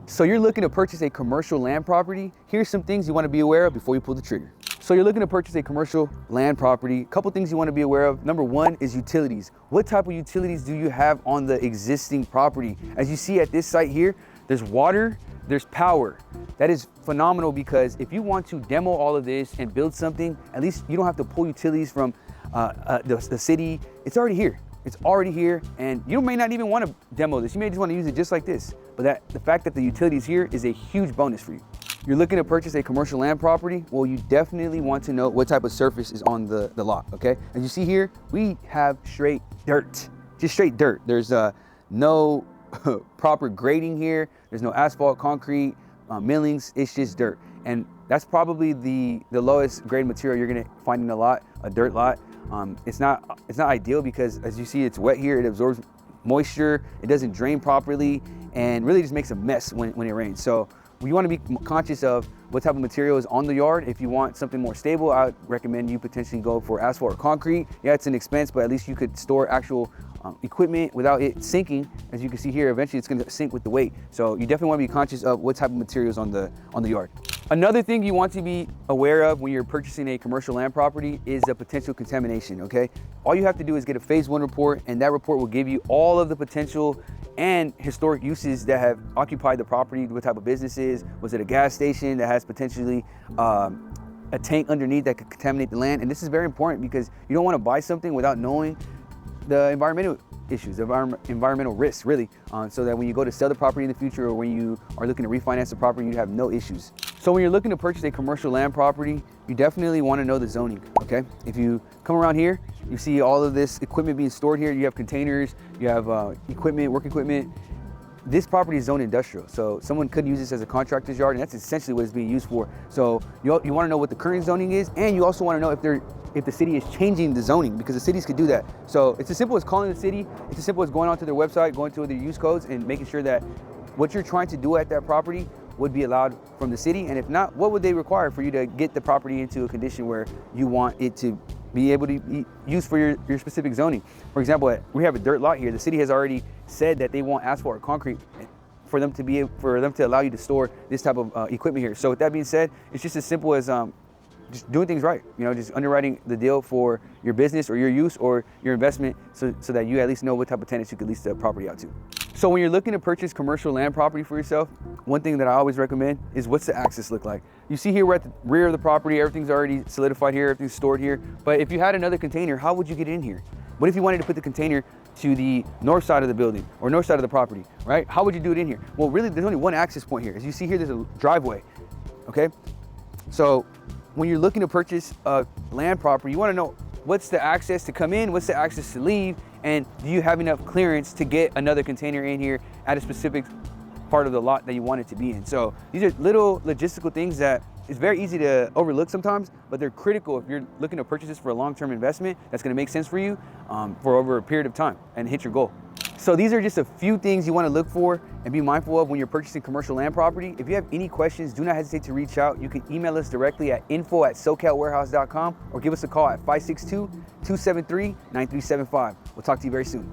So you're looking to purchase a commercial land property. Here's some things you want to be aware of before you pull the trigger. So you're looking to purchase a commercial land property. A couple things you want to be aware of. Number one is utilities. What type of utilities do you have on the existing property? As you see at this site here, there's water, there's power. That is phenomenal, because if you want to demo all of this and build something, at least you don't have to pull utilities from the city. It's already here. It's already here, and you may not even want to demo this. You may just want to use it just like this. But the fact that the utilities here is a huge bonus for you. You're looking to purchase a commercial land property. Well, you definitely want to know what type of surface is on the lot, okay? As you see here, we have straight dirt, just straight dirt. There's no proper grading here. There's no asphalt, concrete, millings. It's just dirt. And that's probably the lowest grade material you're gonna find in a lot, a dirt lot. It's not ideal, because as you see, it's wet here. It absorbs moisture. It doesn't drain properly, and really just makes a mess when it rains. So you want to be conscious of what type of material is on the yard. If you want something more stable, I would recommend you potentially go for asphalt or concrete. Yeah, it's an expense, but at least you could store actual equipment without it sinking. As you can see here, eventually it's going to sink with the weight. So you definitely want to be conscious of what type of materials on the yard. Another thing you want to be aware of when you're purchasing a commercial land property is the potential contamination, okay? All you have to do is get a phase 1 report, and that report will give you all of the potential and historic uses that have occupied the property. What type of businesses? Was it a gas station that has potentially a tank underneath that could contaminate the land? And this is very important, because you don't want to buy something without knowing the environmental issues, environmental risks, really, so that when you go to sell the property in the future, or when you are looking to refinance the property, you have no issues. So when you're looking to purchase a commercial land property, you definitely want to know the zoning, okay? If you come around here, you see all of this equipment being stored here. You have containers, you have equipment, work equipment. This property is zoned industrial, so someone could use this as a contractor's yard, and that's essentially what it's being used for. So you want to know what the current zoning is, and you also want to know if the city is changing the zoning, because the cities could do that. So it's as simple as calling the city. It's as simple as going onto their website, going to their use codes, and making sure that what you're trying to do at that property would be allowed from the city. And if not, what would they require for you to get the property into a condition where you want it to be able to be used for your specific zoning? For example, we have a dirt lot here. The city has already said that they want asphalt or concrete for them to allow you to store this type of equipment here. So with that being said, it's just as simple as just doing things right, just underwriting the deal for your business or your use or your investment, so that you at least know what type of tenants you could lease the property out to. So when you're looking to purchase commercial land property for yourself, one thing that I always recommend is, what's the access look like? You see here, we're at the rear of the property. Everything's already solidified here, everything's stored here. But if you had another container, how would you get in here? What if you wanted to put the container to the north side of the building or north side of the property, right? How would you do it in here? Well, really, there's only one access point here. As you see here, there's a driveway, okay? So when you're looking to purchase a land property, you want to know, what's the access to come in, what's the access to leave, and do you have enough clearance to get another container in here at a specific part of the lot that you want it to be in. So these are little logistical things that is very easy to overlook sometimes, but they're critical if you're looking to purchase this for a long-term investment that's going to make sense for you for over a period of time and hit your goal. So these are just a few things you want to look for and be mindful of when you're purchasing commercial land property. If you have any questions, do not hesitate to reach out. You can email us directly at info@socalwarehouse.com or give us a call at 562-273-9375. We'll talk to you very soon.